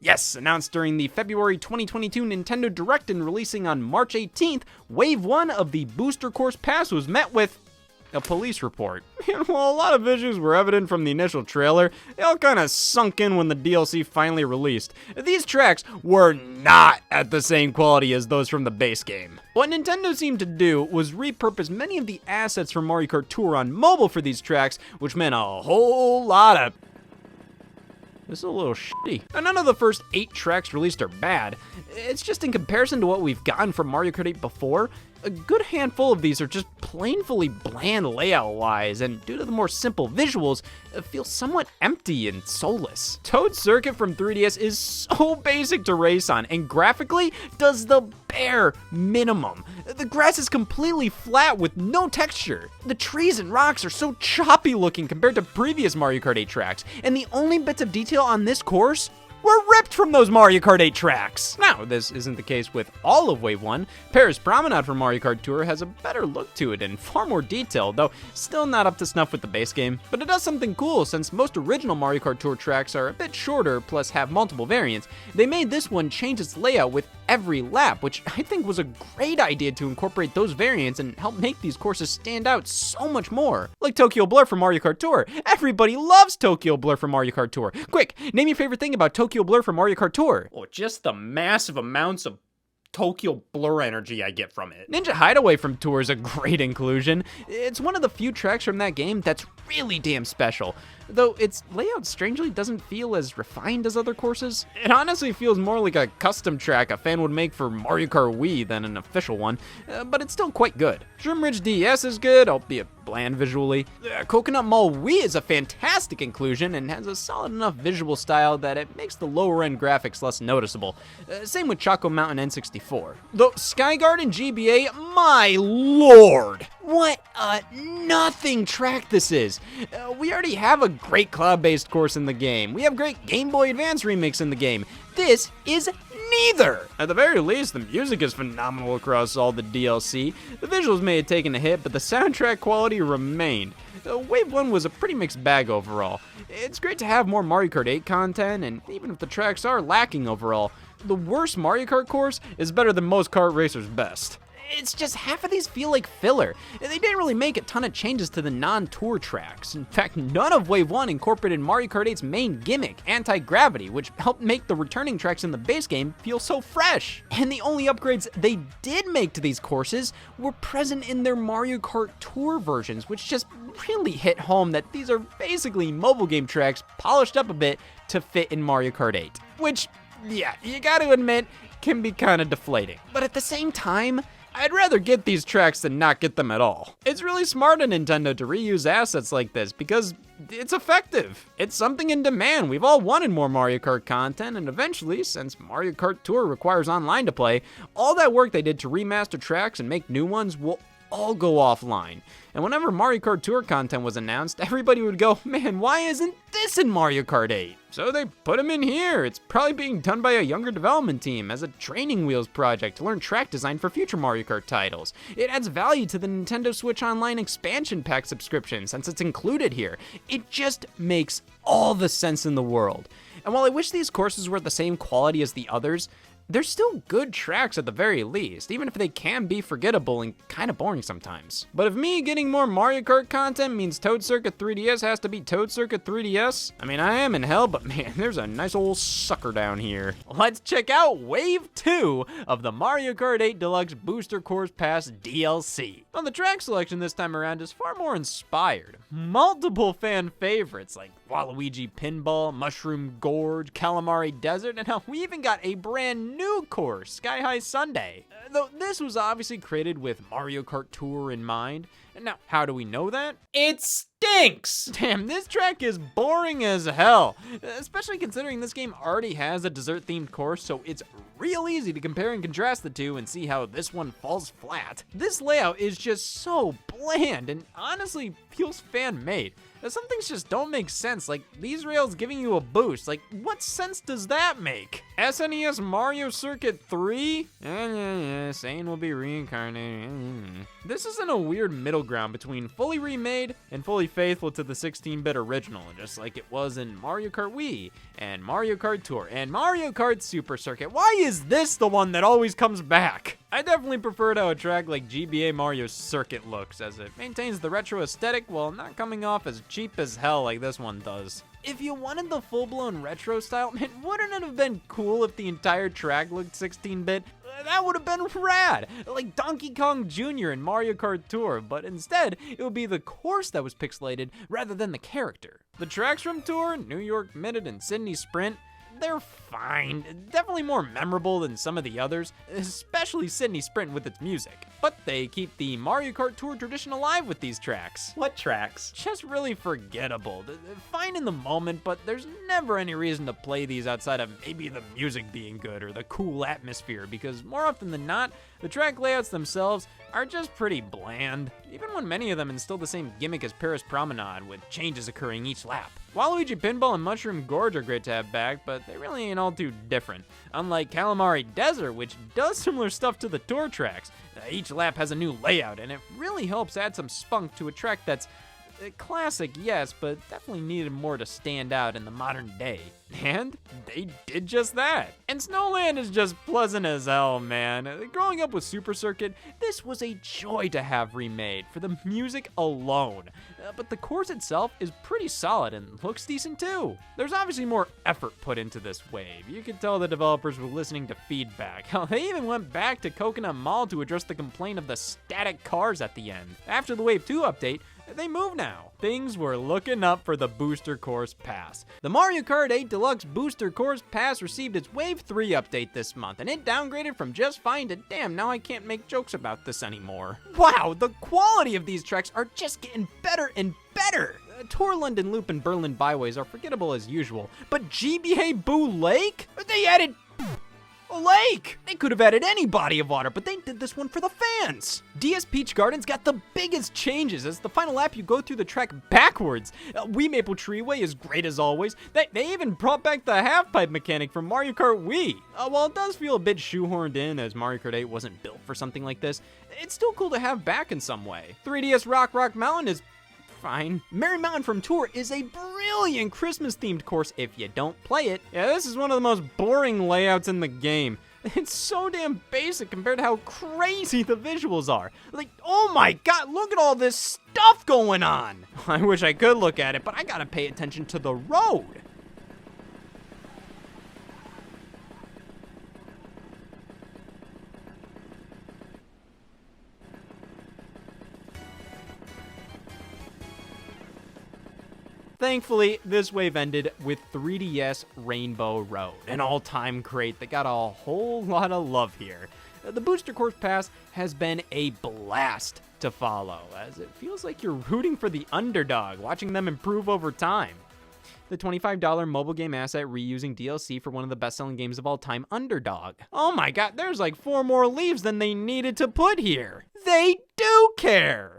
Yes, announced during the February 2022 Nintendo Direct and releasing on March 18th, Wave 1 of the Booster Course Pass was met with a police report. And while a lot of issues were evident from the initial trailer, they all kind of sunk in when the DLC finally released. These tracks were not at the same quality as those from the base game. What Nintendo seemed to do was repurpose many of the assets from Mario Kart Tour on mobile for these tracks, which meant a whole lot of... This is a little shitty. Now, none of the first 8 tracks released are bad. It's just in comparison to what we've gotten from Mario Kart 8 before, a good handful of these are just plainly bland layout-wise, and due to the more simple visuals, feel somewhat empty and soulless. Toad Circuit from 3DS is so basic to race on, and graphically does the bare minimum. The grass is completely flat with no texture. The trees and rocks are so choppy looking compared to previous Mario Kart 8 tracks, and the only bits of detail on this course were ripped from those Mario Kart 8 tracks. Now, this isn't the case with all of Wave 1. Paris Promenade from Mario Kart Tour has a better look to it and far more detail, though still not up to snuff with the base game. But it does something cool, since most original Mario Kart Tour tracks are a bit shorter, plus have multiple variants. They made this one change its layout with every lap, which I think was a great idea to incorporate those variants and help make these courses stand out so much more. Like Tokyo Blur from Mario Kart Tour. Everybody loves Tokyo Blur from Mario Kart Tour. Quick, name your favorite thing about Tokyo Blur from Mario Kart Tour. Oh, just the massive amounts of Tokyo Blur energy I get from it. Ninja Hideaway from Tour is a great inclusion. It's one of the few tracks from that game that's really damn special, though its layout strangely doesn't feel as refined as other courses. It honestly feels more like a custom track a fan would make for Mario Kart Wii than an official one, but it's still quite good. Shroom Ridge DS is good, albeit bland visually. Coconut Mall Wii is a fantastic inclusion and has a solid enough visual style that it makes the lower end graphics less noticeable. Same with Choco Mountain N64. Though Sky Garden GBA, my lord! What a nothing track this is. We already have a great cloud-based course in the game. We have great Game Boy Advance remakes in the game. This is neither. At the very least, the music is phenomenal across all the DLC. The visuals may have taken a hit, but the soundtrack quality remained. Wave 1 was a pretty mixed bag overall. It's great to have more Mario Kart 8 content, and even if the tracks are lacking overall, the worst Mario Kart course is better than most kart racers' best. It's just half of these feel like filler. They didn't really make a ton of changes to the non-tour tracks. In fact, none of Wave 1 incorporated Mario Kart 8's main gimmick, anti-gravity, which helped make the returning tracks in the base game feel so fresh. And the only upgrades they did make to these courses were present in their Mario Kart Tour versions, which just really hit home that these are basically mobile game tracks polished up a bit to fit in Mario Kart 8. Which, yeah, you gotta admit, can be kinda deflating. But at the same time, I'd rather get these tracks than not get them at all. It's really smart of Nintendo to reuse assets like this because it's effective. It's something in demand. We've all wanted more Mario Kart content, and eventually, since Mario Kart Tour requires online to play, all that work they did to remaster tracks and make new ones will all go offline. And whenever Mario Kart Tour content was announced, everybody would go, man, why isn't this in Mario Kart 8? So they put them in here. It's probably being done by a younger development team as a training wheels project to learn track design for future Mario Kart titles. It adds value to the Nintendo Switch Online expansion pack subscription since it's included here. It just makes all the sense in the world. And while I wish these courses were at the same quality as the others, they're still good tracks at the very least, even if they can be forgettable and kinda boring sometimes. But if me getting more Mario Kart content means Toad Circuit 3DS has to be Toad Circuit 3DS, I mean, I am in hell, but man, there's a nice old sucker down here. Let's check out Wave 2 of the Mario Kart 8 Deluxe Booster Course Pass DLC. Well, the track selection this time around is far more inspired. Multiple fan favorites like Waluigi Pinball, Mushroom Gorge, Calamari Desert, and hell, we even got a brand new course, Sky High Sundae. Though this was obviously created with Mario Kart Tour in mind. And now, how do we know that? It stinks! Damn, this track is boring as hell. Especially considering this game already has a dessert-themed course, so it's real easy to compare and contrast the two and see how this one falls flat. This layout is just so bland and honestly feels fan-made. Some things just don't make sense, like these rails giving you a boost. Like, what sense does that make? SNES Mario Circuit 3? Sane will be reincarnated. This isn't a weird middle ground between fully remade and fully faithful to the 16-bit original, just like it was in Mario Kart Wii, and Mario Kart Tour, and Mario Kart Super Circuit. Why is this the one that always comes back? I definitely prefer how a track like GBA Mario Circuit looks, as it maintains the retro aesthetic while not coming off as cheap as hell like this one does. If you wanted the full-blown retro style, man, wouldn't it have been cool if the entire track looked 16-bit? That would have been rad, like Donkey Kong Jr. in Mario Kart Tour, but instead, it would be the course that was pixelated rather than the character. The tracks from Tour, New York Minute, and Sydney Sprint, they're fine. Definitely more memorable than some of the others, especially Sydney Sprint with its music. But they keep the Mario Kart Tour tradition alive with these tracks. What tracks? Just really forgettable. Fine in the moment, but there's never any reason to play these outside of maybe the music being good or the cool atmosphere, because more often than not, the track layouts themselves are just pretty bland, even when many of them instill the same gimmick as Paris Promenade, with changes occurring each lap. Waluigi Pinball and Mushroom Gorge are great to have back, but they really ain't all too different. Unlike Calamari Desert, which does similar stuff to the Tour tracks, each lap has a new layout, and it really helps add some spunk to a track that's classic, yes, but definitely needed more to stand out in the modern day. And they did just that. And Snowland is just pleasant as hell, man. Growing up with Super Circuit, this was a joy to have remade for the music alone. But the course itself is pretty solid and looks decent too. There's obviously more effort put into this wave. You could tell the developers were listening to feedback. Hell, they even went back to Coconut Mall to address the complaint of the static cars at the end. After the Wave 2 update, they move now. Things were looking up for the Booster Course Pass. The Mario Kart 8 Deluxe Booster Course Pass received its Wave 3 update this month, and it downgraded from just fine to damn, now I can't make jokes about this anymore. Wow, the quality of these tracks are just getting better and better. Tour London Loop and Berlin Byways are forgettable as usual, but GBA Boo Lake? They added a lake! They could have added any body of water, but they did this one for the fans. DS Peach Gardens got the biggest changes as the final lap you go through the track backwards. Wii Maple Treeway is great as always. They even brought back the half-pipe mechanic from Mario Kart Wii. While it does feel a bit shoehorned in as Mario Kart 8 wasn't built for something like this, it's still cool to have back in some way. 3DS Rock Mountain is fine. Merry Mountain from Tour is a brilliant Christmas-themed course if you don't play it. Yeah, this is one of the most boring layouts in the game. It's so damn basic compared to how crazy the visuals are. Like, oh my god, look at all this stuff going on! I wish I could look at it, but I gotta pay attention to the road. Thankfully, this wave ended with 3DS Rainbow Road, an all-time great that got a whole lot of love here. The Booster Course Pass has been a blast to follow, as it feels like you're rooting for the underdog, watching them improve over time. The $25 mobile game asset reusing DLC for one of the best-selling games of all time, Underdog. Oh my god, there's like 4 more leaves than they needed to put here. They do care!